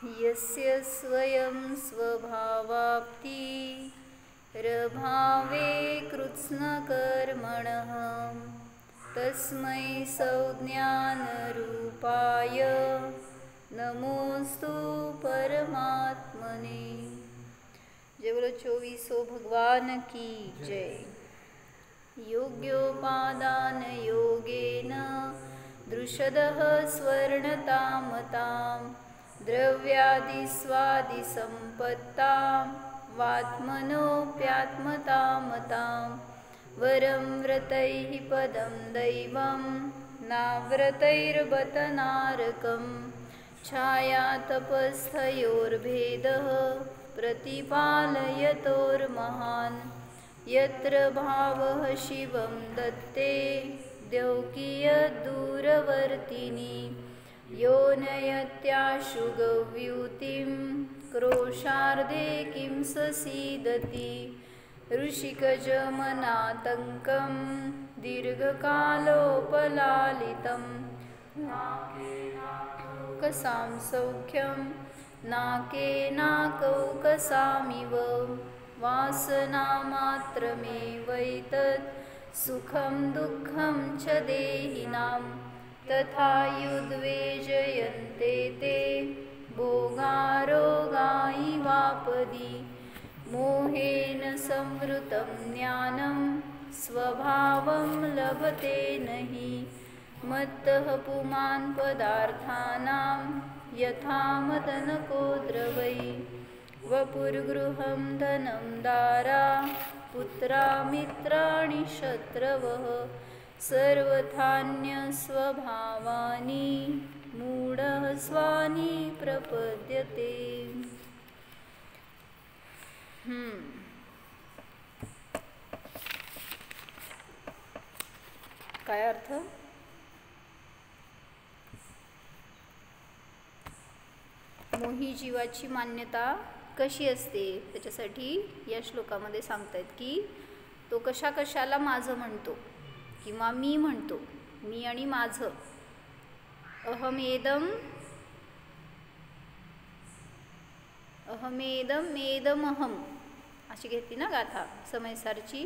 यस्य स्वयं स्वभावाप्ति रभावे कृत्स्नकर्मणः तस्मै संज्ञानरूपाय नमोस्तु परमात्मने। जय बोलो 24 भगवान की जय। योग्योपादान योगेन दृषदः स्वर्णतामतां द्रव्यादिस्वादिसम्पत्तां वात्मनोऽप्यात्मतामतां वरं व्रतैः पदं दैवं नाव्रतैर्बत नारकं छायातपस्थयोर्भेदः प्रतिपालयतोर्महान् यत्र भावः शिवं दत्ते द्यौकीयदूरवर्तिनी यो नयत्याशु गव्यूतिं क्रोशार्धे किं ससीदति ऋषिकजमनातङ्कं दीर्घकालोपलालितं कसां सौख्यं नाकेनाकौकसामिव वासनामात्रमेवैतत् सुखं दुःखं च देहिनां तथा युद्वेजयन्ते ते भोगारोगायिवापदि मोहेन संवृतं ज्ञानं स्वभावं लभते नहि मत्तः पुमान् पदार्थानां यथा मदनको द्रवै वपुर्गृहं धनं दारा पुत्रा मित्राणि शत्रवः सर्वथान्यस्वभावानि मूढः स्वानि प्रपद्यते। काय अर्थ? मोही जीवाची मान्यता कशी असते त्याच्यासाठी या श्लोकामध्ये सांगतायत की तो कशा कशाला माझं म्हणतो किंवा मी म्हणतो, मी आणि माझं. अहमेदम मेदमहम अशी घेतली ना गाथा, समयसारची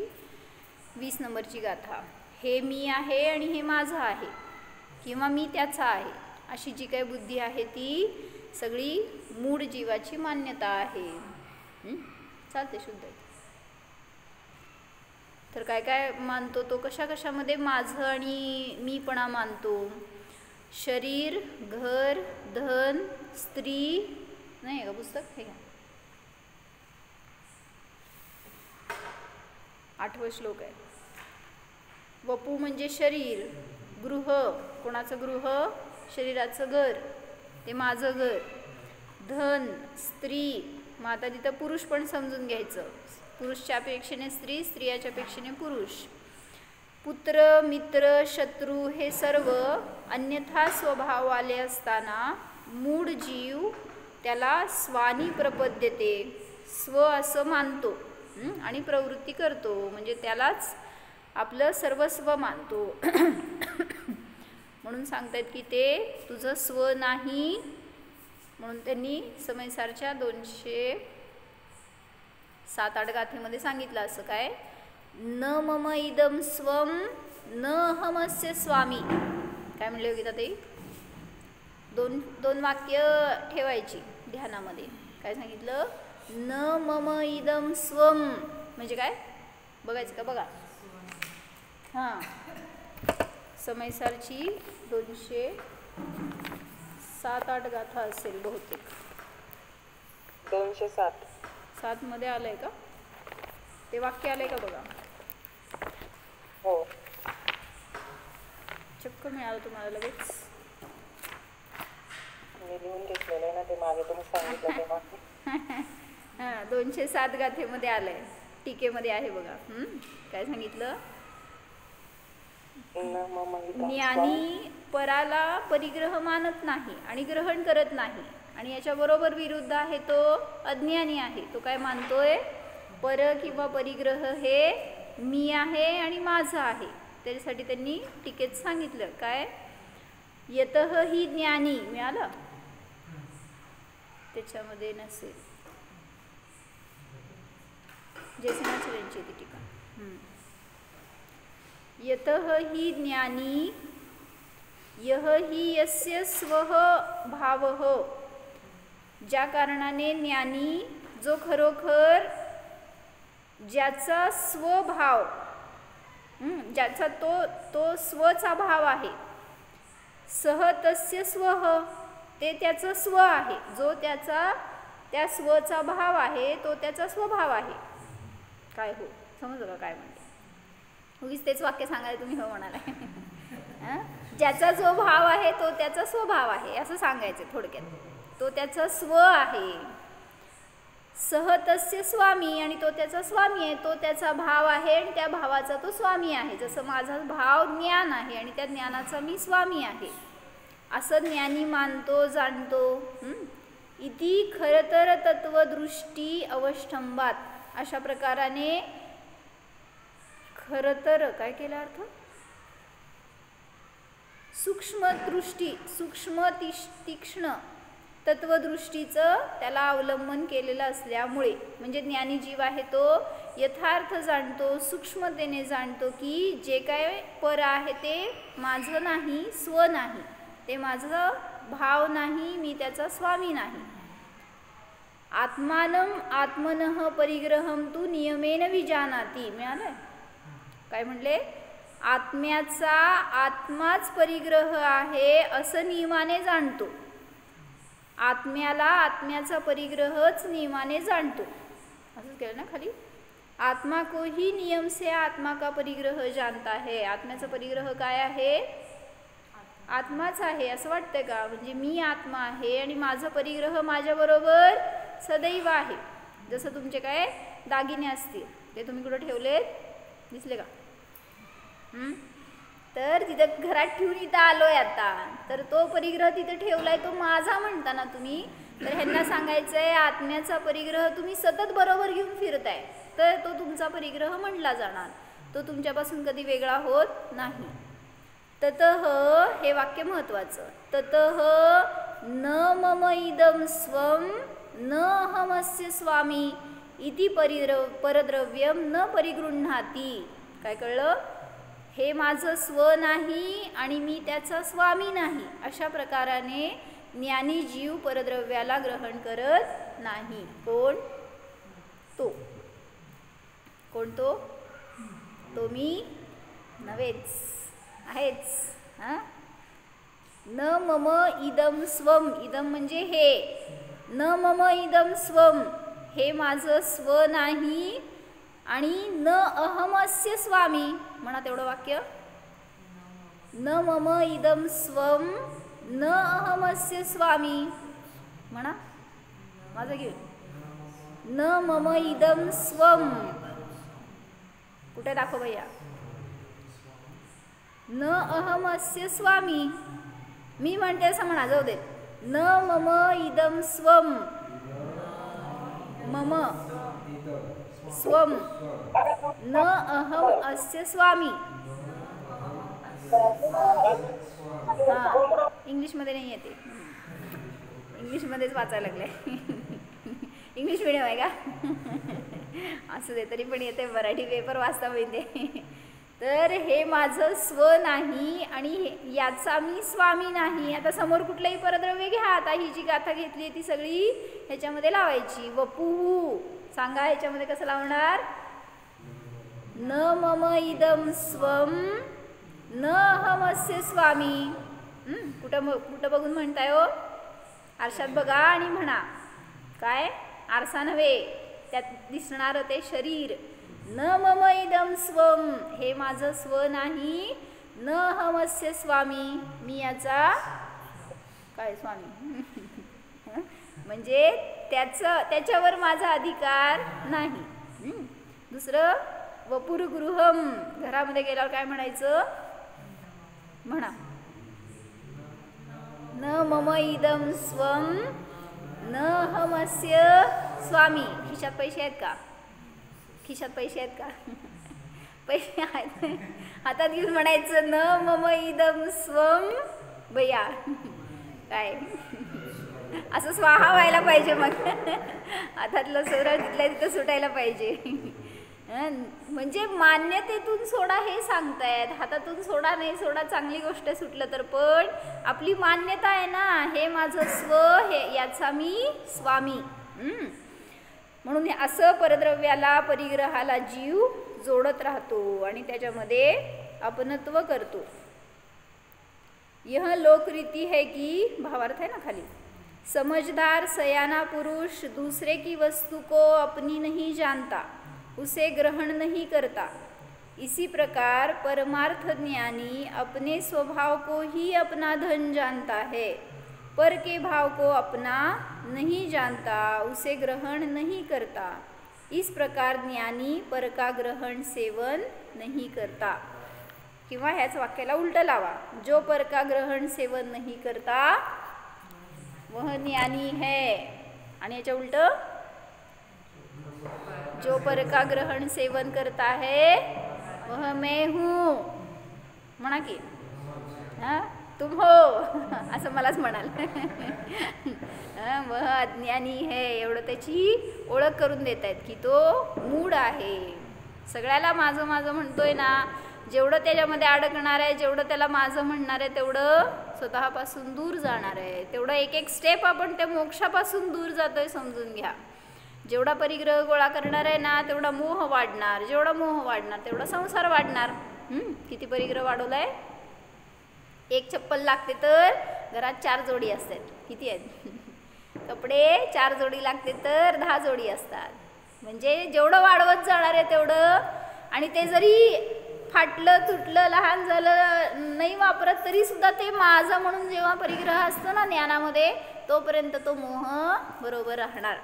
20 नंबरची गाथा. हे मी आहे आणि हे माझं आहे किंवा मी त्याचा आहे अशी जी काही बुद्धी आहे ती सगळी मूळ जीवाची मान्यता आहे. चालते शुद्ध. तर काय काय मानतो तो, कशा कशामध्ये माझं आणि मीपणा मानतो. शरीर, घर, धन, स्त्री. नाही का पुस्तक हे का 8वा श्लोक आहे. वपू म्हणजे शरीर, गृह कोणाचं गृह, शरीराचं घर, ते माझं घर. धन, स्त्री, मग आता तिथं पुरुष पण समजून घ्यायचं, पुरुषच्या अपेक्षेने स्त्री, स्त्रियाच्या अपेक्षेने पुरुष. पुत्र, मित्र, शत्रू हे सर्व अन्यथा स्वभाव आले असताना मूळ जीव त्याला स्वानी प्रपद्यते, स्व असं मानतो आणि प्रवृत्ती करतो, म्हणजे त्यालाच आपलं सर्वस्व मानतो. म्हणून सांगतायत की ते तुझं स्व नाही. म्हणून त्यांनी समयसारच्या 207-8 गाथेमध्ये सांगितलं असं काय, न मम इदम स्वम न अहमस्य स्वामी. काय म्हणले हो गीता ताई? दोन वाक्य ठेवायची ध्यानामध्ये. काय सांगितलं? न मम इदम स्वम म्हणजे काय बघायचं का? बघा हां, समयसारची 207-8 गाथा असेल बहुतेक. 207 मध्ये आलंय का ते वाक्य? आलंय का बघा. हो, चक्क मिळालं तुम्हाला लगेच. मी लिहून घेतलेलं आहे ना ते मागे तुम्ही सांगितलं तेव्हा. हां, 207 गाथेमध्ये आलंय, टीकेमध्ये आहे बघा. काय सांगितलं? ज्ञानी पराला परिग्रह मानत नाही आणि ग्रहण करत नाही, आणि याच्या बरोबर विरुद्ध आहे तो अज्ञानी आहे. तो काय मानतोय? पर किंवा परिग्रह हे मी आहे आणि माझं आहे. त्याच्यासाठी त्यांनी टीकेत सांगितलं काय, यतः ही ज्ञानी. मिळालं? त्याच्यामध्ये नसेल. जयसिंहाचार्यांची ती टीका. यतः हि ज्ञानी यह हि यस्य स्वः भावः, ज्या कारणाने ज्ञानी जो खरोखर ज्याचा स्वभाव, ज्याचा तो स्वचा भाव आहे, सह तस्य स्वः, ते त्याचं स्व आहे, जो त्याचा त्या स्वचा भाव आहे तो त्याचा स्वभाव आहे. काय हो समजलं का काय म्हणते? उगीच तेच वाक्य सांगायला तुम्ही हो म्हणाला. ज्याचा जो भाव आहे तो त्याचा स्वभाव आहे असं सांगायचं थोडक्यात. तो त्याचा स्व आहे. सह तस्य स्वामी, आणि तो त्याचा स्वामी आहे, तो त्याचा भाव आहे आणि त्या भावाचा तो स्वामी आहे. जसं माझा भाव ज्ञान आहे आणि त्या ज्ञानाचा मी स्वामी आहे असं ज्ञानी मानतो जाणतो. इति खरतर तत्वदृष्टी अवष्टंबात, अशा प्रकाराने खरतर काय केला अर्थ? सूक्ष्मदृष्टी, सूक्ष्म तीक्ष्ण तत्वदृष्टीचं त्याला अवलंबन केलेलं असल्यामुळे, म्हणजे ज्ञानी जीव आहे तो यथार्थ जाणतो, सूक्ष्मतेने जाणतो की जे काय पर आहे ते माझं नाही, स्व नाही, ते माझं भाव नाही, मी त्याचा स्वामी नाही. आत्मानं आत्मनः परिग्रहं तु नियमेन विजानाति. मिळालंय काय म्हणले? आत्म्याचा आत्माच परिग्रह आहे असं नियमाने जाणतो. आत्म्याला आत्म्याचा परिग्रहच नियमाने जाणतो. असंच केलं ना खाली? आत्मा को ही नियम से आत्मा का परिग्रह जानता है. आत्म्याचा परिग्रह काय आहे? आत्माच आहे असं वाटतंय का? म्हणजे मी आत्मा आहे आणि माझं परिग्रह माझ्याबरोबर सदैव आहे. जसं तुमचे काय दागिने असतील ते तुम्ही कुठं ठेवलेत दिसले का? तर तिथं घरात ठेवून इथं आलोय आता, तर तो परिग्रह तिथे ठेवलाय तो माझा म्हणता ना तुम्ही. तर ह्यांना सांगायचंय आत्म्याचा परिग्रह तुम्ही सतत बरोबर घेऊन फिरताय तर तो तुमचा परिग्रह म्हणला जाणार. तो तुमच्यापासून कधी वेगळा होत नाही. ततः, हे वाक्य महत्वाचं, ततः न मम इदं स्वं न अहमस्य स्वामी इति परद्रव्यम न परिगृह्णाति. काय कळलं? हे माझं स्व नाही आणि मी त्याचा स्वामी नाही, अशा प्रकाराने ज्ञानी जीव परद्रव्याला ग्रहण करत नाही. कोण? तो. कोण तो? तो मी नव्हेच, आहेच. न मम इदम स्वम, इदम म्हणजे हे. न मम इदम स्वम, हे माझं स्व नाही आणि न अहमस्य स्वामी. म्हणा तेवढं वाक्य. न मम इदम स्वम न अहमस्य स्वामी. म्हणा माझं घेऊन. न मम इदम स्वम, कुठे दाखव भैया? न अहमस्य स्वामी. मी म्हणते असं म्हणा, जाऊ दे. न मम इदम स्वम, मम स्वम न अहम अस्य स्वामी. हां, इंग्लिशमध्ये नाही येते, इंग्लिशमध्येच वाचायला लागले. इंग्लिश मीडियम आहे का? असू दे, तरी पण येते, मराठी पेपर वाचता मिळते. तर हे माझं स्व नाही आणि याचा मी स्वामी नाही. आता समोर कुठलंही परद्रव्य घ्या. आता ही जी गाथा घेतली ती सगळी ह्याच्यामध्ये लावायची. वपुः सांगा, ह्याच्यामध्ये कसं लावणार? न मम इदम स्वम न अहमस्य स्वामी. कुठं बघून म्हणताय हो? आरशात बघा आणि म्हणा. काय? आरसा नव्हे, त्यात दिसणारं ते शरीर. न मम इदम स्वम, हे माझं स्व नाही. न अहमस्य स्वामी, मी याचा काय स्वामी. म्हणजे त्याच्यावर माझा अधिकार नाही. दुसरं वपुर्गृहम, घरामध्ये गेल्यावर काय म्हणायचं? म्हणा. न मम इदम स्वम न अहमस्य स्वामी. खिशात पैसे आहेत का? खिशात पैसे आहेत का? पैसे आहेत. हातात घेऊन म्हणायचं न मम इदम स्वम. बया काय असं स्वाहा व्हायला पाहिजे मग. हातातलं सोडा तिथल्या तिथं सुटायला पाहिजे. म्हणजे मान्यतेतून सोडा हे सांगतायत. हातातून सोडा नाही, सोडा चांगली गोष्ट सुटलं तर, पण आपली मान्यता आहे ना, हे माझं स्व, हे याचा मी स्वामी. म्हणून असं परद्रव्याला, परिग्रहाला जीव जोडत राहतो आणि त्याच्यामध्ये अपनत्व करतो. यह लोकरीती है की, भावार्थ है ना खाली, समझदार सयाना पुरुष दूसरे की वस्तु को अपनी नहीं जानता, उसे ग्रहण नहीं करता. इसी प्रकार परमार्थ ज्ञानी अपने स्वभाव को ही अपना धन जानता है, पर के भाव को अपना नहीं जानता, उसे ग्रहण नहीं करता. इस प्रकार ज्ञानी पर का ग्रहण सेवन नहीं करता. किंवा ह्याच वाक्याला उलटं लावा, जो पर का ग्रहण सेवन नहीं करता वह ज्ञानी है. आणि याच्या उलटं, जो पर का ग्रहण सेवन करता है वह मैं हूँ. म्हणा की, हां तुम हो, असं मलाच म्हणाल. वह अज्ञानी है, एवढं त्याची ओळख करून देत आहेत की तो मूढ आहे. सगळ्याला माझं माझं म्हणतोय ना, जेवढं त्याच्यामध्ये अडकणार आहे, जेवढं त्याला माझं म्हणणार आहे, तेवढं स्वतःपासून दूर जाणार आहे. तेवढं एक एक स्टेप आपण त्या मोक्षापासून दूर जातोय, समजून घ्या. जेवढा परिग्रह गोळा करणार आहे ना, तेवढा मोह वाढणार. जेवढा मोह वाढणार तेवढा संसार वाढणार. किती परिग्रह वाढवलाय? एक चप्पल लागते तर घरात 4 जोडी असतात. किती आहेत? कपडे 4 जोडी लागते तर 10 जोडी असतात. म्हणजे जेवढं वाढवत जाणार आहे तेवढं. आणि ते जरी फाटलं, तुटलं, लहान झालं, नाही वापरत तरी सुद्धा ते माझं म्हणून जेव्हा परिग्रह असतो ना ज्ञानामध्ये, तोपर्यंत तो मोह बरोबर राहणार.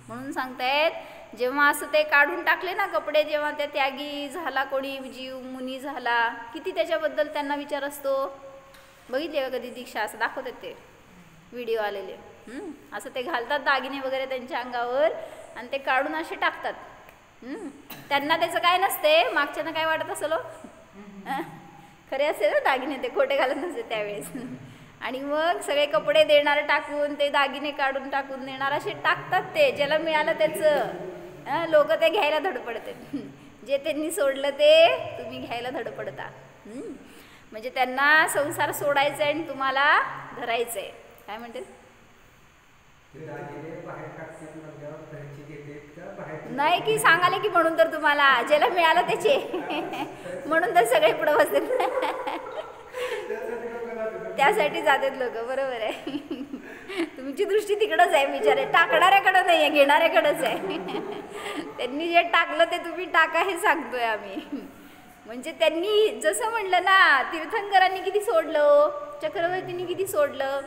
म्हणून सांगतायत, जेव्हा असं ते काढून टाकले ना कपडे, जेव्हा त्या त्यागी झाला, कोणी जीव मुनी झाला, किती त्याच्याबद्दल त्यांना विचार असतो. बघितले का कधी दीक्षा? असं दाखवतात ते व्हिडिओ आलेले. असं ते घालतात दागिने वगैरे त्यांच्या अंगावर आणि ते काढून असे टाकतात. त्यांना त्याचं काय नसते, मागच्यानं काय वाटत असेल, खरे असेल ना दागिने, ते खोटे घालत नसते त्यावेळेस. आणि मग सगळे कपडे देणार टाकून, ते दागिने काढून टाकून देणार, असे टाकतात ते. ज्याला मिळालं त्याचं लोक ते घ्यायला धडपडते. जे त्यांनी सोडलं ते तुम्ही घ्यायला धडपडता. म्हणजे त्यांना संसार सोडायचा आहे आणि तुम्हाला धरायचं आहे. काय म्हणते? नाही की सांगाले की, म्हणून तर तुम्हाला ज्याला मिळालं त्याचे, म्हणून तर सगळे पुढं बसतात. त्यासाठी जातात लोक. बरोबर आहे. तुमची दृष्टी तिकडंच आहे बिचारे, टाकणाऱ्याकडं नाही आहे, घेणाऱ्याकडंच आहे. त्यांनी जे टाकलं ते तुम्ही टाका हे सांगतोय आम्ही. म्हणजे त्यांनी जसं म्हणलं ना, तीर्थंकरांनी किती सोडलं, चक्रवर्तींनी किती सोडलं,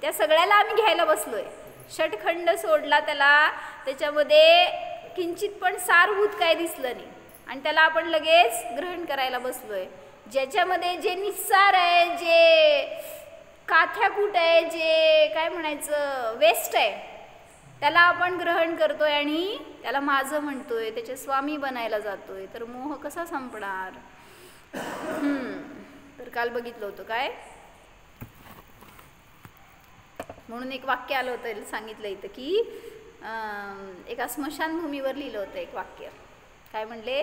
त्या सगळ्याला आम्ही घ्यायला बसलोय. षटखंड सोडला त्याला, त्याच्यामध्ये किंचित पण सारभूत काय दिसलं नाही आणि त्याला आपण लगेच ग्रहण करायला बसलोय. ज्याच्यामध्ये जे निस्सार आहे, जे काथ्याकूट आहे, जे काय म्हणायचं वेस्ट आहे, त्याला आपण ग्रहण करतोय आणि त्याला माझं म्हणतोय, त्याचे स्वामी बनायला जातोय. तर मोह कसा संपणार? तर काल बघितलं होतं काय, म्हणून एक वाक्य आलं होतं, सांगितलं इथं की एका स्मशानभूमीवर लिहिलं होतं एक वाक्य. काय म्हणले?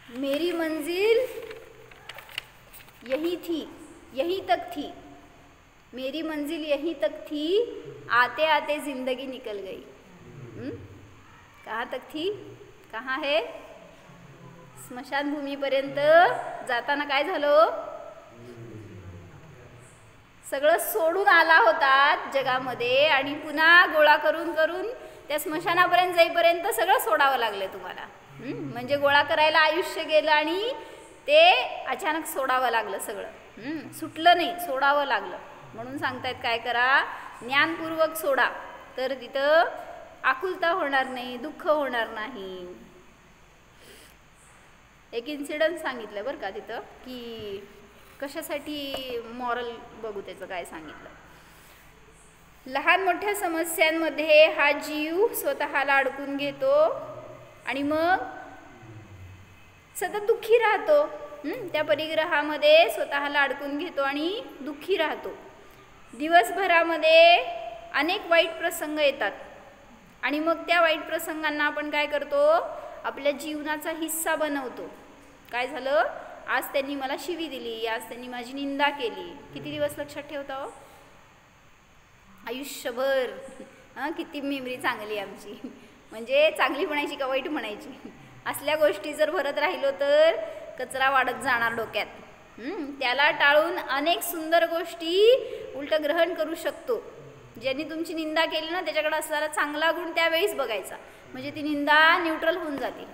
मेरी मंजिल यही थी, यही तक थी, मेरी मंजिल यही तक थी, आते आते जिंदगी निकल गई. कहाँ तक थी? कहाँ है? स्मशानभूमीपर्यंत जाताना काय झालं? सगळं सोडून आला होता जगामध्ये आणि पुन्हा गोळा करून करून त्या स्मशानापर्यंत जाईपर्यंत सगळं सोडावं लागलं तुम्हाला. म्हणजे गोळा करायला आयुष्य गेलं आणि ते अचानक सोडावं लागलं सगळं. सुटलं नाही, सोडावं लागलं. म्हणून सांगतायत काय करा, ज्ञानपूर्वक सोडा, तर तिथं आकुलता होणार नाही, दुःख होणार नाही. एक इन्सिडन्स सांगितलं बरं का तिथं, की कशासाठी मॉरल बघू त्याचं काय सांगितलं. लहान मोठ्या समस्यांमध्ये हा जीव स्वतःला अडकून घेतो आणि मग सतत दुःखी राहतो. त्या परिग्रहामध्ये स्वतःला अडकून घेतो आणि दुःखी राहतो. दिवसभरामध्ये अनेक वाईट प्रसंग येतात आणि मग त्या वाईट प्रसंगांना आपण काय करतो, आपल्या जीवनाचा हिस्सा बनवतो. काय झालं, आज त्यांनी मला शिवी दिली, आज त्यांनी माझी निंदा केली. किती दिवस लक्षात ठेवता हो, आयुष्यभर. किती मेमरी चांगली आमची, म्हणजे चांगली म्हणायची का वाईट म्हणायची. असल्या गोष्टी जर भरत राहिलो तर कचरा वाढत जाणार डोक्यात. त्याला टाळून अनेक सुंदर गोष्टी उलट ग्रहण करू शकतो. ज्यांनी तुमची निंदा केली ना त्याच्याकडे असलेला चांगला गुण त्यावेळेस बघायचा, म्हणजे ती निंदा न्यूट्रल होऊन जाते.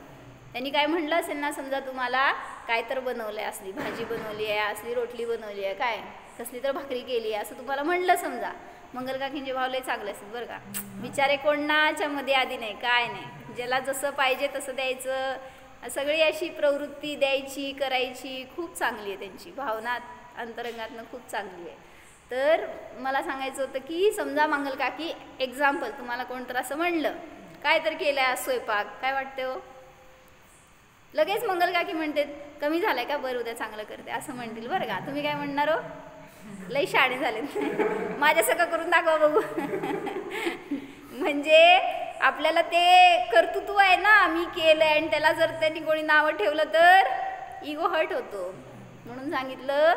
त्यांनी काय म्हणलं असेल ना, समजा तुम्हाला काय तर बनवलं आहे, असली भाजी बनवली आहे, असली रोटली बनवली आहे, काय कसली तर भाकरी केली आहे असं तुम्हाला म्हणलं समजा, मंगलकाकींचे भाव लय चांगले असतात बरं का. बिचारे कोणाच्या मध्ये आधी नाही, काय नाही, ज्याला जसं पाहिजे तसं द्यायचं. सगळी अशी प्रवृत्ती द्यायची करायची खूप चांगली आहे त्यांची, भावना अंतरंगातनं खूप चांगली आहे. तर मला सांगायचं होतं की समजा मंगलकाकी एक्झाम्पल तुम्हाला कोणतं असं म्हणलं, काय तर केलं आहे स्वयंपाक, काय वाटतं हो, लगेच मंगलकाकी म्हणते कमी झालंय का, बरं उद्या चांगलं करते असं म्हणतील बरं का. तुम्ही काय म्हणणार हो, लई शाणे झाले, माझ्या सगळं करून दाखवा बघू. म्हणजे आपल्याला ते कर्तृत्व आहे ना, मी केलं आहे, आणि त्याला जर त्यांनी कोणी नावं ठेवलं तर इगो हर्ट होतो. म्हणून सांगितलं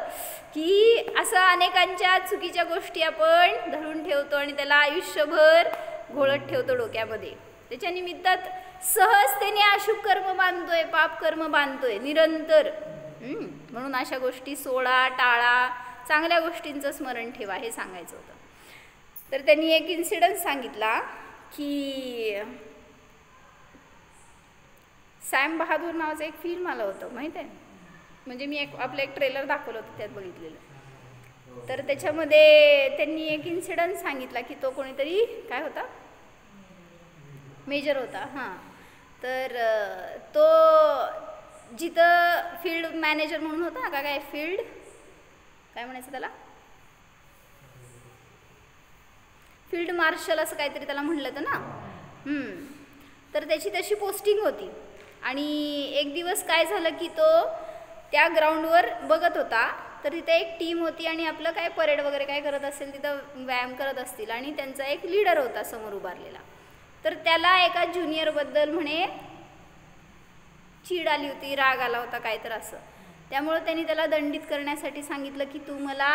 की असं अनेकांच्या चुकीच्या गोष्टी आपण धरून ठेवतो आणि त्याला आयुष्यभर घोळत ठेवतो डोक्यामध्ये. त्याच्या निमित्तात सहजतेने अशुभ कर्म बांधतोय, पाप कर्म बांधतोय निरंतर. म्हणून अशा गोष्टी सोडा, टाळा, चांगल्या गोष्टींचं स्मरण ठेवा, हे सांगायचं होतं. तर त्यांनी एक इन्सिडन्स सांगितला की सॅम बहादूर नावाचं एक फिल्म आलं होतं, माहीत आहे, म्हणजे मी आपलं एक ट्रेलर दाखवलं होतं त्यात बघितलेलं. तर त्याच्यामध्ये त्यांनी एक इन्सिडन्स सांगितला की तो कोणीतरी काय होता, मेजर होता. हां, तर तो जिथं फील्ड मॅनेजर म्हणून होता का, काय फील्ड काय म्हणायचं त्याला, फील्ड मार्शल असं काहीतरी त्याला म्हणलं होतं ना. तर त्याची तशी पोस्टिंग होती. आणि एक दिवस काय झालं की तो त्या ग्राउंडवर बघत होता, तर तिथे एक टीम होती आणि आपलं काय परेड वगैरे काय करत असेल, तिथं व्यायाम करत असतील, आणि त्यांचा एक लीडर होता समोर उभारलेला. तर त्याला एका ज्युनियरबद्दल म्हणे चीड आली होती, राग आला होता काय तर असं. त्यामुळं त्यांनी त्याला दंडित करण्यासाठी सांगितलं की तू मला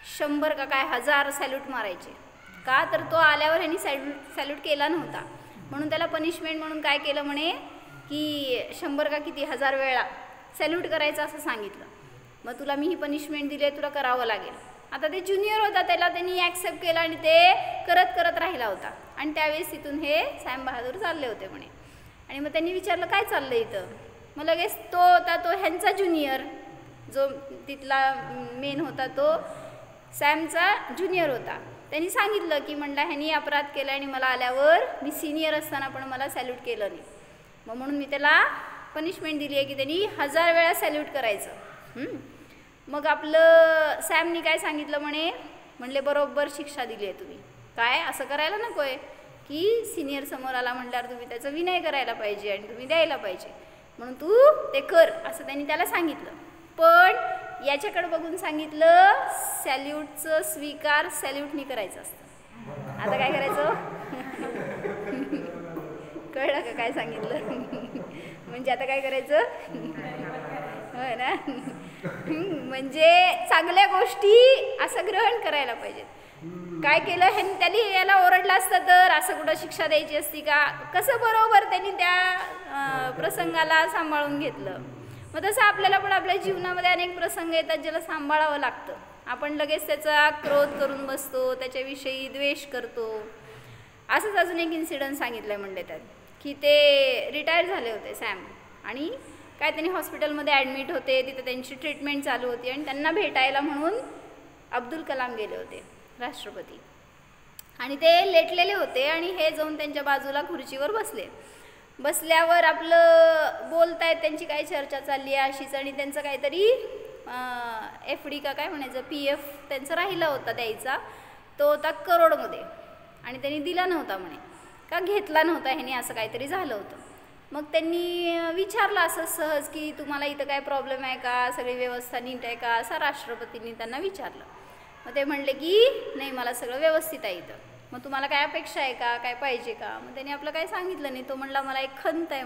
100 का काय 1000 सॅल्यूट मारायचे. का तर तो आल्यावर ह्यांनी सॅल्यूट केला नव्हता, म्हणून त्याला पनिशमेंट म्हणून काय केलं म्हणे की 100 का किती 1000 वेळा सॅल्यूट करायचं असं सांगितलं. मग तुला मी ही पनिशमेंट दिली आहे, तुला करावं लागेल. आता ते ज्युनियर होता, त्याला त्यांनी ॲक्सेप्ट केलं आणि ते करत करत राहिला होता. आणि त्यावेळेस तिथून हे सॅम बहादूर चालले होते म्हणे. आणि मग त्यांनी विचारलं काय चाललं इथं. मग लगेच तो होता तो ह्यांचा ज्युनियर, जो तिथला मेन होता तो सॅमचा ज्युनियर होता. त्यांनी सांगितलं की म्हणला ह्यांनी अपराध केला आणि मला आल्यावर मी सिनियर असताना पण मला सॅल्यूट केलं नाही, मग म्हणून मी त्याला पनिशमेंट दिली आहे की त्यांनी 1000 वेळा सॅल्यूट करायचं. मग आपलं सॅमनी काय सांगितलं म्हणले बरोबर शिक्षा दिली आहे तुम्ही, काय असं करायला नको आहे की सिनियर समोर आला म्हटल्यावर तुम्ही त्याचा विनय करायला पाहिजे आणि तुम्ही द्यायला पाहिजे, म्हणून तू ते कर असं त्यांनी त्याला सांगितलं. पण याच्याकडे बघून सांगितलं सॅल्यूटचं स्वीकार सॅल्यूटनी करायचं असतं. आता काय करायचं कळलं का काय सांगितलं. म्हणजे आता काय करायचं होय ना. म्हणजे चांगल्या गोष्टी असं ग्रहण करायला पाहिजेत. काय केलं ह्यांनी, त्यांनी याला ओरडलं असतं तर असं कुठं शिक्षा द्यायची असती का, कसं बरोबर त्यांनी त्या प्रसंगाला सांभाळून घेतलं. मग तसं आपल्याला पण आपल्या जीवनामध्ये अनेक प्रसंग येतात ज्याला सांभाळावं लागतं. आपण लगेच त्याचा क्रोध करून बसतो, त्याच्याविषयी द्वेष करतो. असंच अजून एक इन्सिडन्स सांगितलं आहे म्हणले त्यात की ते रिटायर झाले होते सॅम, आणि काय त्यांनी हॉस्पिटलमध्ये ॲडमिट होते, तिथे त्यांची ट्रीटमेंट चालू होती आणि त्यांना भेटायला म्हणून अब्दुल कलाम गेले होते राष्ट्रपती. आणि ते लेटलेले होते आणि हे जाऊन त्यांच्या बाजूला खुर्चीवर बसल्यावर आपलं बोलतायत, त्यांची काय चर्चा चालली आहे अशीच, आणि त्यांचं काहीतरी FD का काय म्हणायचं PF त्यांचं राहिला होता द्यायचा, तो होता करोडमध्ये आणि त्यांनी दिला नव्हता म्हणे, का घेतला नव्हता ह्याने, असं काहीतरी झालं होतं. मग त्यांनी विचारलं असं सहज की तुम्हाला इथं काय प्रॉब्लेम आहे का, सगळी व्यवस्था नीट आहे का, असं राष्ट्रपतींनी त्यांना विचारलं. मग ते म्हणले की नाही, मला सगळं व्यवस्थित आहे इथं. मग तुम्हाला काय अपेक्षा आहे का, काय पाहिजे का. मग त्यांनी आपलं काय सांगितलं नाही. तो म्हणला मला एक खंत आहे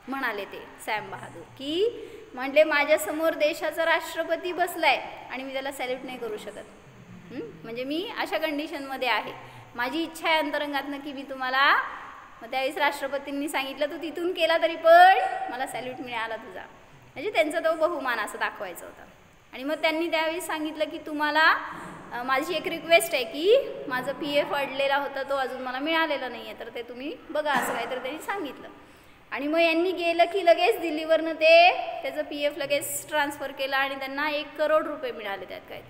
म्हणाले ते सॅम बहादूर की म्हणले माझ्यासमोर देशाचा राष्ट्रपती बसलाय आणि मी त्याला सॅल्यूट नाही करू शकत. म्हणजे मी अशा कंडिशनमध्ये आहे. माझी इच्छा आहे अंतरंगातनं की मी तुम्हाला. मग त्यावेळेस राष्ट्रपतींनी सांगितलं तू तिथून केला तरी पण मला सॅल्यूट मिळाला तुझा. म्हणजे त्यांचा तो बहुमान असं दाखवायचा होता. आणि मग त्यांनी त्यावेळेस सांगितलं की तुम्हाला माझी एक रिक्वेस्ट आहे की माझं PF अडलेला होता तो अजून मला मिळालेला नाही आहे, तर ते तुम्ही बघा असं काय तर त्यांनी सांगितलं. आणि मग यांनी गेलं की लगेच दिल्लीवरनं त्याचं PF लगेच ट्रान्सफर केलं आणि त्यांना 1 करोड रुपये मिळाले त्यात काय.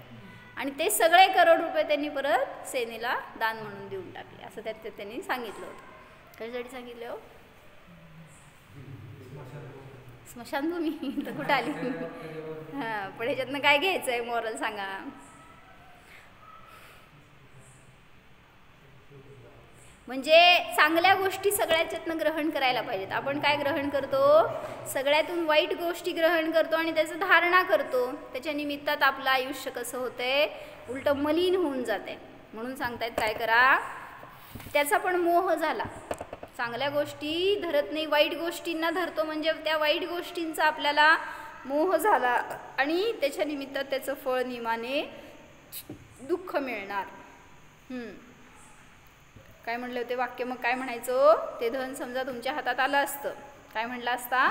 आणि ते सगळे 1 करोड रुपये त्यांनी परत सेनेला दान म्हणून देऊन टाकले असं त्यात त्यांनी सांगितलं होतं. कशासाठी सांगितलं हो? स्मशानभूमी तर कुठं आली. हां, पण ह्याच्यातनं काय घ्यायचं आहे मॉरल सांगा. म्हणजे चांगल्या गोष्टी सगळ्याच्यातनं ग्रहण करायला पाहिजेत. आपण काय ग्रहण करतो, सगळ्यातून वाईट गोष्टी ग्रहण करतो आणि त्याचं धारणा करतो. त्याच्या निमित्तात आपलं आयुष्य कसं होतंय, उलटं मलिन होऊन जाते. म्हणून सांगतायत काय करा, त्याचा पण मोह झाला. चांगल्या गोष्टी धरत नाही, वाईट गोष्टींना धरतो. म्हणजे त्या वाईट गोष्टींचा आपल्याला मोह झाला आणि त्याच्या निमित्तात त्याचं फळ नियमाने दुःख मिळणार. काय म्हणले होते वाक्य, मग काय म्हणायचं, ते धन समजा तुमच्या हातात आलं असतं, काय म्हणलं असता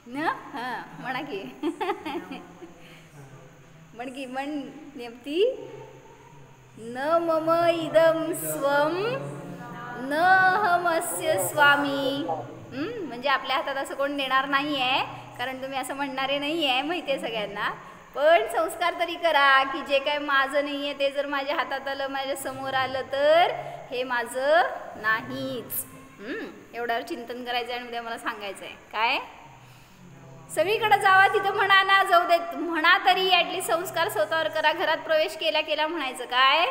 न. हां, म्हणा की म्हण नेमती. न मम इदम स्वम न अहमस्य स्वामी. म्हणजे आपल्या हातात असं कोण देणार नाही आहे, कारण तुम्ही असं म्हणणारे नाही आहे, माहिती आहे सगळ्यांना. पण संस्कार तरी करा की जे काय माझं नाही आहे ते जर माझ्या हातात आलं, माझ्या समोर आलं, तर हे माझं नाहीच. एवढ्यावर चिंतन करायचं आणि उद्या मला सांगायचं आहे काय. सगळीकडे जावा, तिथं म्हणा ना, जाऊ देत म्हणा तरी ॲटलीस्ट संस्कार स्वतःवर करा. घरात प्रवेश केला म्हणायचं काय,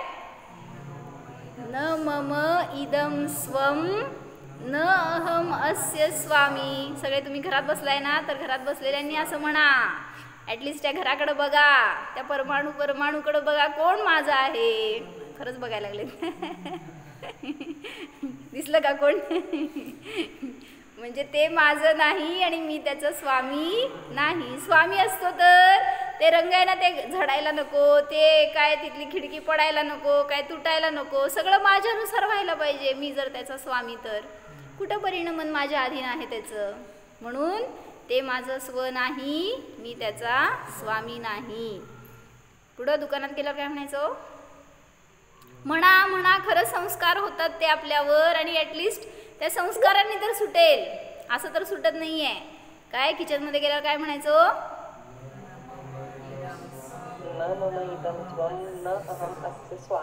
न मम इदम स्वम न अहम अस्य स्वामी. सगळे तुम्ही घरात बसलाय ना, तर घरात बसलेल्यांनी असं म्हणा. ॲटलिस्ट त्या घराकडं बघा, त्या परमाणूकडे बघा, कोण माझा आहे. खरंच बघायला लागले दिसलं का कोण. म्हणजे ते माझं नाही आणि मी त्याचं स्वामी नाही. स्वामी असतो तर ते रंगायला ते झडायला नको, ते काय तिथली खिडकी पडायला नको, काय तुटायला नको, सगळं माझ्यानुसार व्हायला पाहिजे. मी जर त्याचा स्वामी तर कुठं परिणमन माझ्या अधीन आहे त्याचं. म्हणून ते माझं स्व नाही, मी त्याचा स्वामी नाही. पुढं दुकानात गेल्यावर काय म्हणायचं, म्हणा खरं संस्कार होतात ते आपल्यावर आणि ॲटलिस्ट त्या संस्कारांनी तर सुटेल. असं तर सुटत नाही आहे काय. किचनमध्ये गेल्यावर काय म्हणायचं,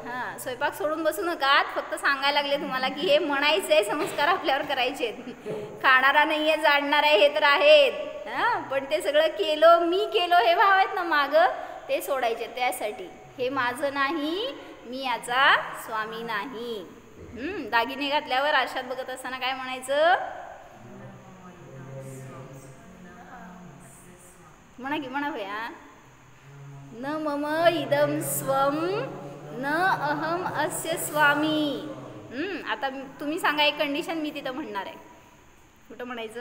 हां, स्वयंपाक सोडून बसू नका. फक्त सांगायला लागले तुम्हाला की हे म्हणायचंय, संस्कार आपल्यावर करायचे. खाणारा नाहीये, जाणणार आहे हे तर आहेत. हां, पण ते सगळं मी केलो हे भाव आहेत ना मागं, ते सोडायचे. त्यासाठी हे माझं नाही, मी याचा स्वामी नाही. दागिने घातल्यावर आरशात बघत असताना काय म्हणायचं, म्हणा भया, न मम इदम स्वम न अहम अस्य स्वामी. आता तुम्ही सांगा एक कंडिशन मी तिथं म्हणणार आहे. कुठं म्हणायचं,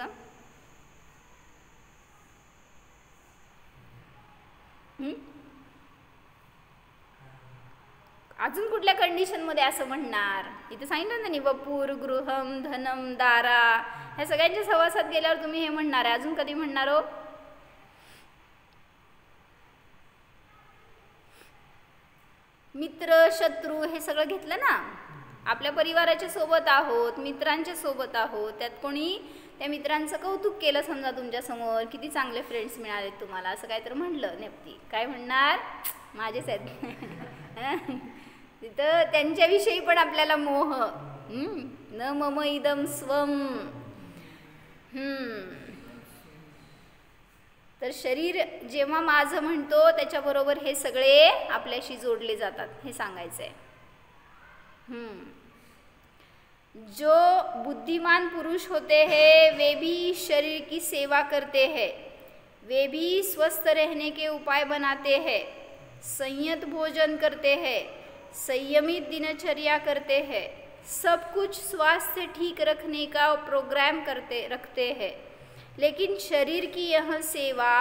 अजून कुठल्या कंडिशनमध्ये असं म्हणणार. इथं सांगितलं ना, वपूर गृहम धनम दारा, ह्या सगळ्यांच्या सहवासात गेल्यावर तुम्ही हे म्हणणार आहे. अजून कधी म्हणणार हो, मित्र शत्रू हे सगळं घेतलं ना. आपल्या परिवाराच्या सोबत आहोत, मित्रांच्या सोबत आहोत, त्यात कोणी त्या मित्रांचं कौतुक केलं समजा तुमच्या समोर, किती चांगले फ्रेंड्स मिळालेत तुम्हाला, असं काय तर म्हणलं नेमकी काय म्हणणार, माझेच आहेत. तिथं त्यांच्याविषयी पण आपल्याला मोह. न मम इदम स्वम. तर शरीर जेव्हा माझं म्हणतो त्याच्याबरोबर हे सगळे आपल्याशी जोडले जातात, हे सांगायचं आहे. जो बुद्धिमान पुरुष होते हैं वे भी शरीर की सेवा करते हैं, वे भी स्वस्थ रहने के उपाय बनाते हैं, संयत भोजन करते हैं, संयमित दिनचर्या करते हैं, सब कुछ स्वास्थ्य ठीक रखने का प्रोग्राम रखते हैं। लेकिन शरीर की यह सेवा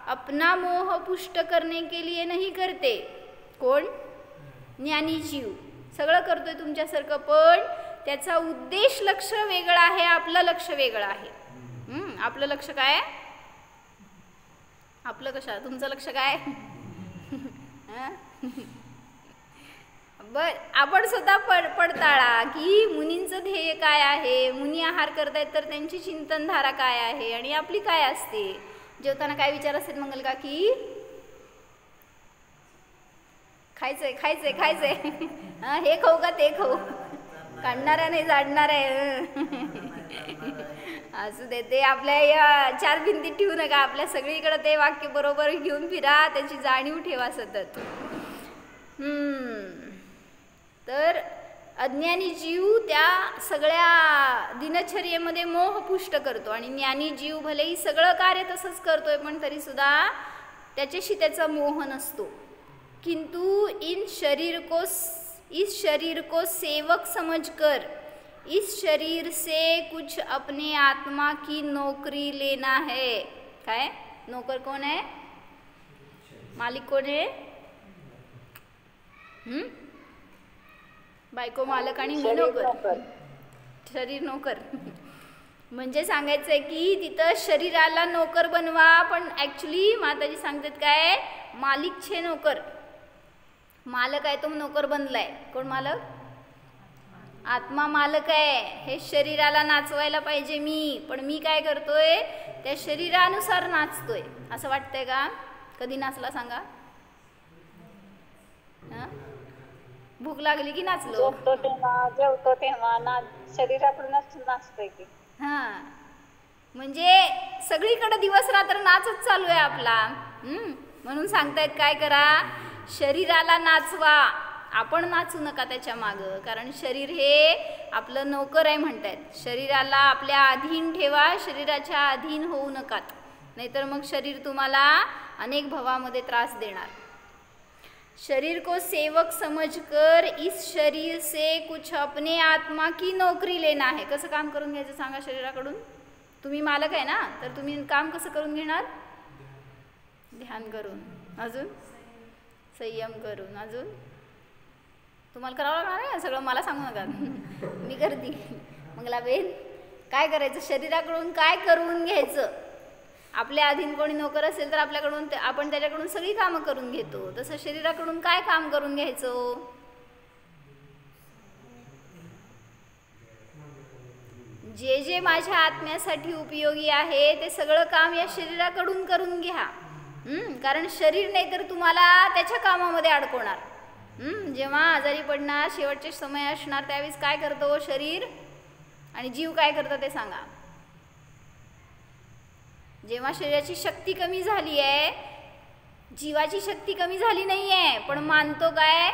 अपना मोह पुष्ट करने के लिए नहीं करते। कोण? ज्ञानी जीव सगळं करतोय तुमच्यासारखं, पण त्याचा उद्देश लक्ष वेगळा आहे, आपलं लक्ष वेगळं आहे। आपलं लक्ष काय? आपलं कशा? तुमचं लक्ष काय? बर, आपण स्वतः पडताळा की मुनींचं ध्येय काय आहे, मुनी आहार करतायत तर त्यांची चिंतनधारा काय आहे आणि आपली काय असते। जेवताना काय विचार असतात मंगल का की खायचंय खायचंय खायचंय, हे खाऊ का ते खाऊ, काढणाऱ्या नाही जाडणार आहे। असू दे, ते आपल्या या चार भिंतीत ठेवू नका, आपल्या सगळीकडे ते वाक्य बरोबर घेऊन फिरा, त्याची जाणीव ठेवा सतत। तर अज्ञानी जीव त्या सगळ्या दिनचर्येमध्ये मोह पुष्ट करतो आणि ज्ञानी जीव भलेही सगळं कार्य तसंच करतोय पण तरी सुद्धा त्याच्याशी त्याचा मोह नसतो। किंतु इस शरीर को सेवक समझकर इस शरीर से कुछ अपने आत्मा की नौकरी लेना है। काय? नौकर कोण आहे? मालिक कोण आहे? बायको मालक आणि मी नोकर, शरीर नोकर। म्हणजे सांगायचंय की तिथं शरीराला नोकर बनवा, पण ऍक्च्युली माताजी सांगतात काय, मालिक छे नोकर, मालक आहे तो नोकर बनलाय। कोण मालक? आत्मा मालक आहे। हे शरीराला नाचवायला पाहिजे मी, पण मी काय करतोय, त्या शरीरानुसार नाचतोय। असं वाटतंय का? कधी नाचला सांगा? भूक लागली की नाचलो, झोपतो तेव्हा, जेवतो तेव्हा, शरीराकडूनच नाचतोय की। म्हणजे सगळीकडे दिवस रात्र नाचच चालू आहे आपला। म्हणून सांगतायत काय करा, शरीराला नाचवा, आपण नाचू नका त्याच्या मागं, कारण शरीर हे आपलं नोकर आहे म्हणतायत। शरीराला आपल्या अधीन ठेवा, शरीराच्या अधीन होऊ नकात, नाहीतर मग शरीर तुम्हाला अनेक भवामध्ये त्रास देणार। शरीर को सेवक समझकर इस शरीर से कुछ अपने आत्मा की नौकरी लेना है। कसं काम करून घ्यायचं सांगा शरीराकडून? तुम्ही मालक आहे ना, तर तुम्ही काम कसं करून घेणार? ध्यान करून, अजून संयम करून, अजून तुम्हाला करावं लागणार आहे सगळं, मला सांगू नका, मी करते। मंगलाबेन काय करायचं? शरीराकडून काय करून घ्यायचं? आपल्या अधीन कोणी नोकर असेल तर आपल्याकडून आपण त्याच्याकडून सगळी कामं करून घेतो, तसं शरीराकडून काय काम करून घ्यायचं? जे जे माझ्या आत्म्यासाठी उपयोगी आहे ते सगळं काम या शरीराकडून करून घ्या। कारण शरीर नाही तर तुम्हाला त्याच्या कामामध्ये अडकवणार। जेव्हा आजारी पडणार, शेवटचे समय असणार, त्यावेळेस काय करतो शरीर आणि जीव काय करतो ते सांगा? जेव्हा शरीराची शक्ती कमी झाली आहे, जीवाची शक्ती कमी झाली नाही आहे, पण मानतो काय,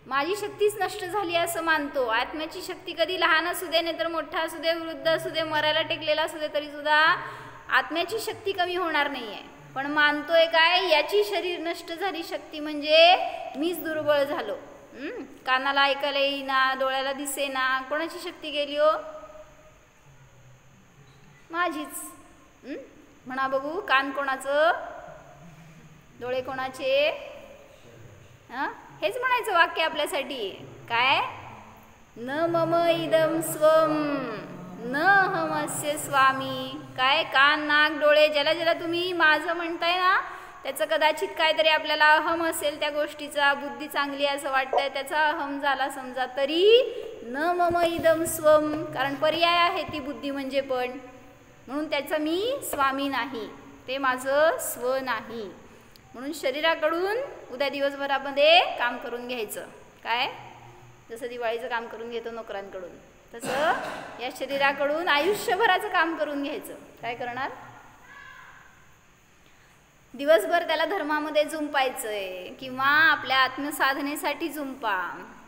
माझी शक्तीच नष्ट झाली असं मानतो। आत्म्याची शक्ती कधी लहान असू दे नाही तर मोठा असू दे, वृद्ध असू दे, मरायला टेकलेला असू दे, तरी सुद्धा आत्म्याची शक्ती कमी होणार नाही आहे, पण मानतोय काय, याची शरीर नष्ट झाली शक्ती म्हणजे मीच दुर्बळ झालो। कानाला ऐकायला येईना, डोळ्याला दिसेना, कोणाची शक्ती गेली हो? माझीच। म्हणा बघू, कान कोणाचं, डोळे कोणाचे? हेच म्हणायचं वाक्य आपल्यासाठी काय, न मम इदम स्वम न हमस्य स्वामी। काय, कान नाक डोळे ज्याला ज्याला तुम्ही माझं म्हणताय ना, त्याचं कदाचित काहीतरी आपल्याला अहम असेल त्या गोष्टीचा, बुद्धी चांगली असं वाटतंय, त्याचा अहम झाला समजा, तरी न मम इदम स्वम, कारण पर्याय आहे ती बुद्धी म्हणजे, पण म्हणून त्याचा मी स्वामी नाही, ते माझं स्व नाही। म्हणून शरीराकडून उद्या दिवसभरामध्ये काम करून घ्यायचं। काय, जसं दिवाळीचं काम करून घेतो नोकरांकडून, तसं या शरीराकडून आयुष्यभराचं काम करून घ्यायचं। काय करणार? दिवसभर त्याला धर्मामध्ये जुंपायचंय किंवा आपल्या आत्मसाधनेसाठी जुंपा,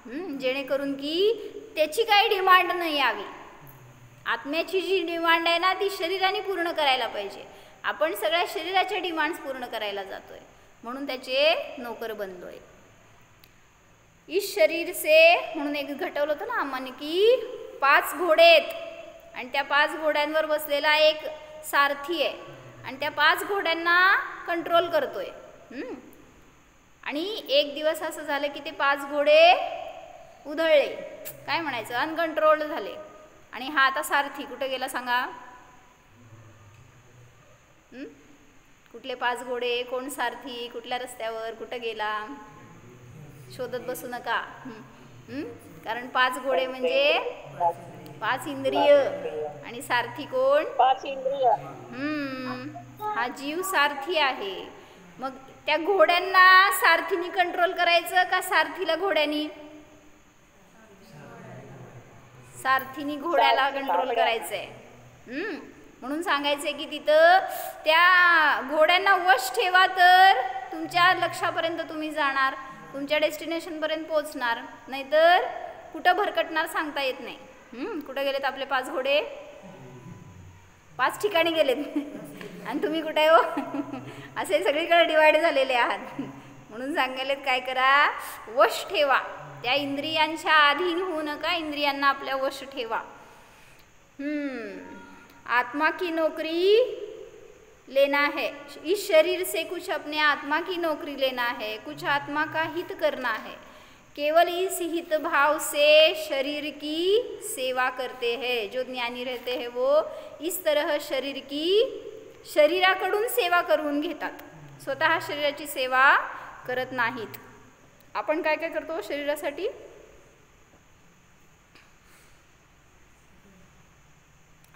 जेणेकरून की त्याची काही डिमांड नाही यावी. आत्म्याची जी डिमांड आहे ना ती शरीराने पूर्ण करायला पाहिजे. आपण सगळ्या शरीराच्या डिमांड्स पूर्ण करायला जातोय म्हणून त्याचे नोकर बनलोय. इस शरीर से म्हणून एक घटवलं होतं ना आम्हाला की 5 घोडे आहेत आणि त्या 5 घोड्यांवर बसलेला एक सारथी आहे आणि त्या 5 घोड्यांना कंट्रोल करतोय. आणि एक दिवस असं झालं की ते 5 घोडे उधळले, काय म्हणायचं, अनकंट्रोल्ड झाले. आणि हा आता सारथी कुठे गेला सांगा? कुठले 5 घोडे, कोण सारथी, कुठल्या रस्त्यावर, कुठं गेला, शोधत बसू नका. कारण 5 घोडे म्हणजे 5 इंद्रिय आणि सारथी कोण? 5 इंद्रिय. हा जीव सारथी आहे. मग त्या घोड्यांना सारथीनी कंट्रोल करायचं का सारथीला घोड्यानी? सारथीनी घोड्याला कंट्रोल करायचंय. म्हणून सांगायचंय की तिथं त्या घोड्यांना वश ठेवा तर तुमच्या लक्ष्यापर्यंत तुम्ही जाणार, तुमच्या डेस्टिनेशनपर्यंत पोहोचणार. नाहीतर कुठं भरकटणार सांगता येत नाही. कुठं गेलेत आपले 5 घोडे? 5 ठिकाणी गेलेत आणि तुम्ही कुठे हो? असे सगळीकडे डिवाइड झालेले आहात. म्हणून सांगायलेत काय करा, वश ठेवा. त्या इंद्रियांच्या अधीन होऊ नका, इंद्रियांना आपल्या वश ठेवा. आत्मा की नौकरी लेना है, इस शरीर से कुछ अपने आत्मा की नौकरी लेना है, कुछ आत्मा का हित करना है. केवल इस हित भाव से शरीर की सेवा करते हैं. जो ज्ञानी रहते हैं वो इस तरह शरीराकडून सेवा करून घेतात, स्वतः शरीराची सेवा करत नाहीत. आपण काय काय करतो शरीरासाठी?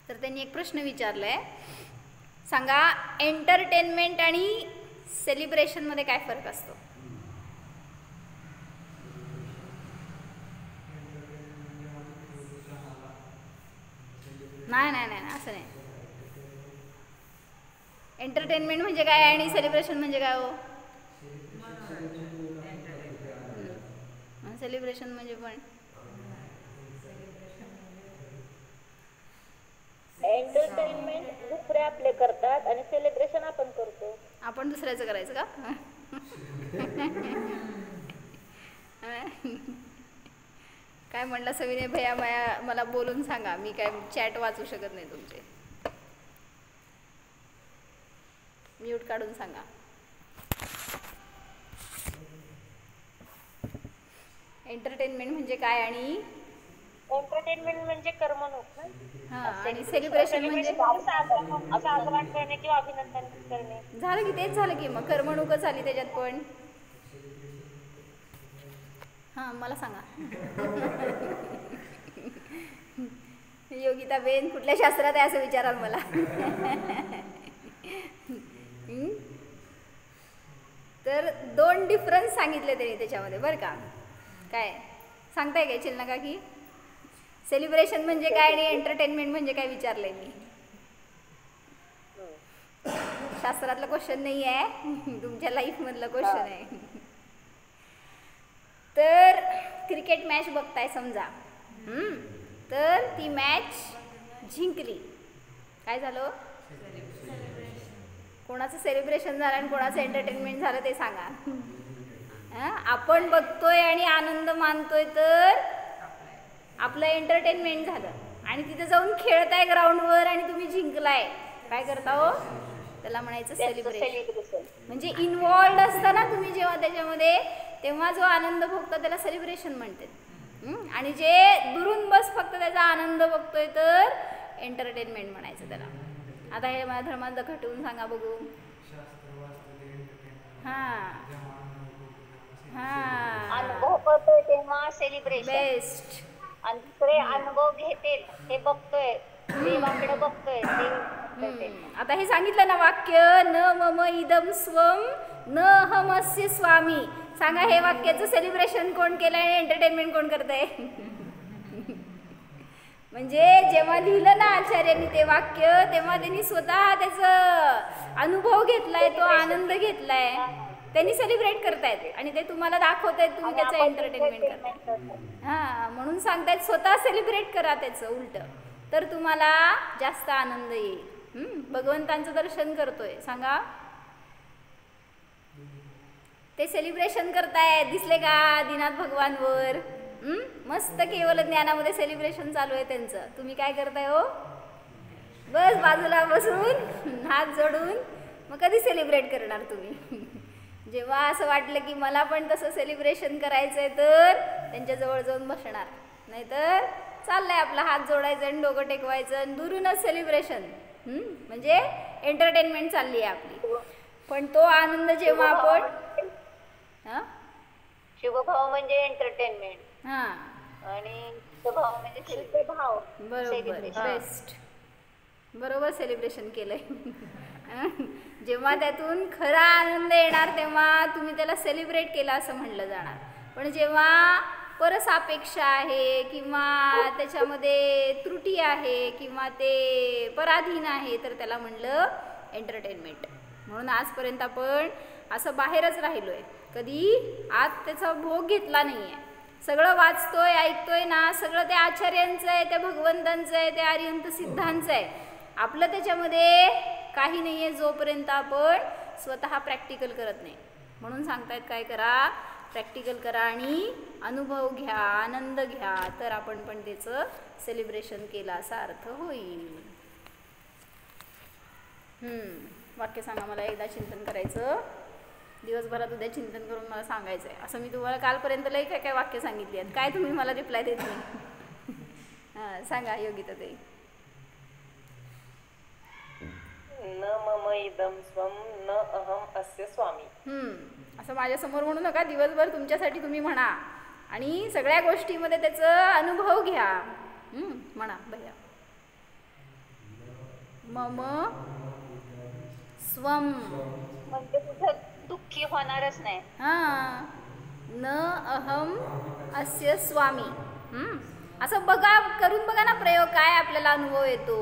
तर त्यांनी एक प्रश्न विचारलाय, सांगा एंटरटेनमेंट आणि सेलिब्रेशन मध्ये काय फरक असतो? नाही नाही नाही असं नाही. एंटरटेनमेंट म्हणजे काय आणि सेलिब्रेशन म्हणजे काय हो? सेलिब्रेशन म्हणजे पण एंटरटेनमेंट दुसरे आपले करतात आणि सेलिब्रेशन आपण करतो. आपण दुसऱ्याचं करायचं का? काय म्हणला सविनय भैया, मला बोलून सांगा, मी काय चॅट वाचू शकत नाही तुमचे. म्यूट काढून सांगा. एंटरटेनमेंट म्हणजे काय आणि एंटरटेनमेंट म्हणजे करमणूक ना. हा, आणि सेलिब्रेशन म्हणजे साजरा करणे किंवा अभिनंदन करणे. झालं की तेच झालं की मग करमणूकच आली त्याच्यात पण. हां मला सांगा. योगिता बेन कुठल्या शास्त्रात आहे असं विचाराल मला. तर 2 डिफरन्स सांगितले त्यांनी त्याच्यामध्ये बरं का. काय सांगताय काय चिलना की सेलिब्रेशन म्हणजे काय आणि एंटरटेनमेंट म्हणजे काय विचारलंय मी. शास्त्रातला क्वेश्चन नाही आहे, तुमच्या लाईफ मधला क्वेश्चन आहे. तर क्रिकेट मॅच बघताय समजा, तर ती मॅच जिंकली, काय झालं? कोणाचं सेलिब्रेशन झालं आणि कोणाचं एंटरटेनमेंट झालं ते सांगा. आपण बघतोय आणि आनंद मानतोय तर आपलं एंटरटेनमेंट झालं. आणि तिथे जाऊन खेळताय ग्राउंडवर आणि तुम्ही जिंकलाय, काय करता हो? त्याला म्हणायचं सेलिब्रेशन. म्हणजे इन्वॉल्ड असताना तुम्ही जेव्हा त्याच्यामध्ये, तेव्हा जो आनंद भोगता त्याला सेलिब्रेशन म्हणतात. आणि जे दुरून बस फक्त त्याचा आनंद बघतोय तर एंटरटेनमेंट म्हणायचं त्याला. आता हे माझ्या धर्मात घटवून सांगा बघू. अनुभव करतोय तेव्हा सेलिब्रेशन बेस्ट. आणि दुसरे अनुभव घेते हे बघतोय, देवाकडे बघतोय ते. आता हे सांगितलं ना वाक्य, न मम इदम स्वम न हमस्य स्वामी. सांगा हे वाक्याचं सेलिब्रेशन कोण केलंय आणि एंटरटेनमेंट कोण करतंय? म्हणजे जेव्हा लिहिलं ना आचार्यांनी ते वाक्य, तेव्हा त्यांनी स्वतः त्याचा अनुभव घेतलाय, तो आनंद घेतलाय. त्यांनी सेलिब्रेट करतायत आणि ते तुम्हाला दाखवतायत, तुम्ही आणि त्याचं आपण एंटरटेनमेंट entertainment करताय. करतो. हां, म्हणून सांगतायत स्वतः सेलिब्रेट करा त्याचं उलट, तर तुम्हाला जास्त आनंद येईल. भगवंतांचं दर्शन करतोय, सांगा ते सेलिब्रेशन करताय, दिसले का दीनाथ भगवानवर? मस्त केवल ज्ञानामध्ये सेलिब्रेशन चालू आहे त्यांचं. तुम्ही काय करताय हो? बस बाजूला बसून हात जोडून. मग कधी सेलिब्रेट करणार तुम्ही? जेव्हा असं वाटलं की मला पण तसं सेलिब्रेशन करायचं आहे तर त्यांच्याजवळ जाऊन बसणार, नाहीतर चाललंय आपला हात जोडायचं आणि डोकं टेकवायचं आणि दुरूनच सेलिब्रेशन. म्हणजे एंटरटेनमेंट चालली आहे आपली. पण तो आनंद जेव्हा आपण शिवभाव म्हणजे एंटरटेनमेंट हां आणि शुभभाव म्हणजे शुद्ध भाव. बरोबर, बेस्ट, बरोबर सेलिब्रेशन केलंय. जेव्हा त्यातून खरा आनंद येणार तेव्हा तुम्ही त्याला सेलिब्रेट केला असं म्हणलं जाणार. पण जेव्हा परसापेक्षा आहे किंवा त्याच्यामध्ये त्रुटी आहे किंवा ते पराधीन आहे तर त्याला म्हणलं एंटरटेनमेंट. म्हणून आजपर्यंत आपण असं बाहेरच राहिलो आहे, कधी आत त्याचा भोग घेतला नाही आहे. सगळं वाचतोय ऐकतोय ना, सगळं त्या आचार्यांचं आहे, त्या भगवंतांचं आहे, त्या आर्यंत सिद्धांचं आहे. आपलं त्याच्यामध्ये काही नाही आहे जोपर्यंत आपण स्वतः प्रॅक्टिकल करत नाही. म्हणून सांगतायत काय करा, प्रॅक्टिकल करा आणि अनुभव घ्या, आनंद घ्या, तर आपण पण त्याचं सेलिब्रेशन केलं असा अर्थ होईल. वाक्य सांगा, मला एकदा चिंतन करायचं दिवसभरात, उद्या चिंतन करून मला सांगायचं आहे. असं मी तुम्हाला कालपर्यंत लई काय काय वाक्य सांगितली आहेत, काय तुम्ही मला रिप्लाय देत नाही? हां सांगा योगिता ताई. न मम इदं स्वं न अहम अस्य स्वामी. असं माझ्यासमोर म्हणू नका, दिवसभर तुमच्यासाठी तुम्ही म्हणा आणि सगळ्या गोष्टीमध्ये त्याचा अनुभव घ्या. म्हणा भैया. मम स्वम म्हणजे कुठं दुःखी होणारच नाही. हां, न अहम अस्य स्वामी. असं बघा, करून बघा ना प्रयोग, काय आपल्याला अनुभव येतो.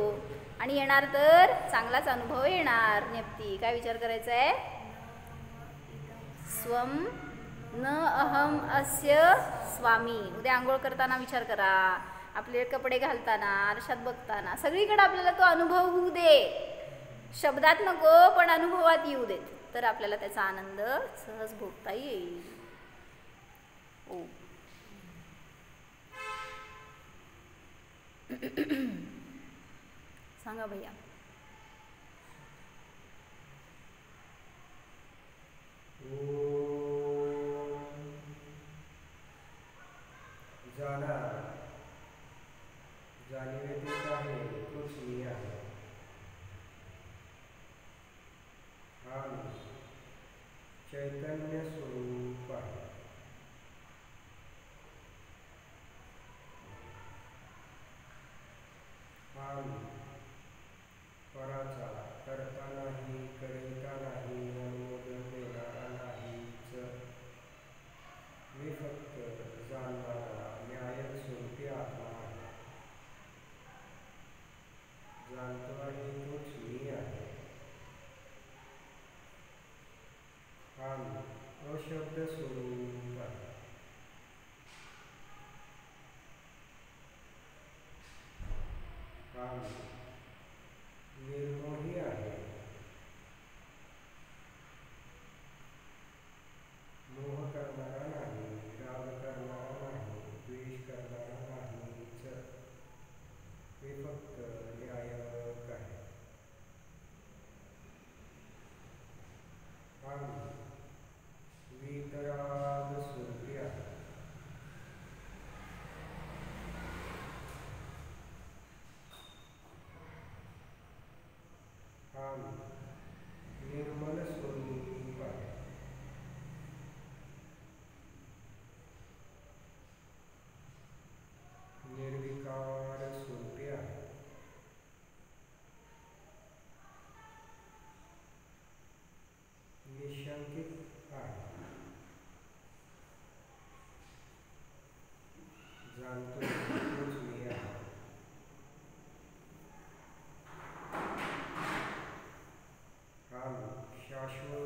आणि येणार तर चांगलाच अनुभव येणार. नेप्ती काय विचार करायचा आहे? स्वम न अहम अस्य स्वामी. उद्या आंघोळ करताना विचार करा, आपले कपडे घालताना, आरशात बघताना, सगळीकडे आपल्याला तो अनुभव होऊ दे. शब्दात नको पण अनुभवात येऊ देत, तर आपल्याला त्याचा आनंद सहज भोगता येईल. ओ सांगा भैया. चैतन्य स्वरूप आहे. पराचा करता नाही, करिता नाही, अनुमोदन देणारा नाहीच. मी फक्त जाणणारा न्याय स्वरूपी आत्मा आहे. जाणतो आहे तोच मी आहे. अशब्द स्वरूप आहे. निर्मोही आहे. मोह करणारा नाही, राग करणारा नाही, द्वेष करणारा नाहीच. मी फक्त न्यायक आहे. वितराग स्वरूपी आहे. निर्मल स्वरूप आहे. निर्विकार स्वरूपी आहे. निशंकित आहे. जाणतो तोच मी आहे. शाश्वत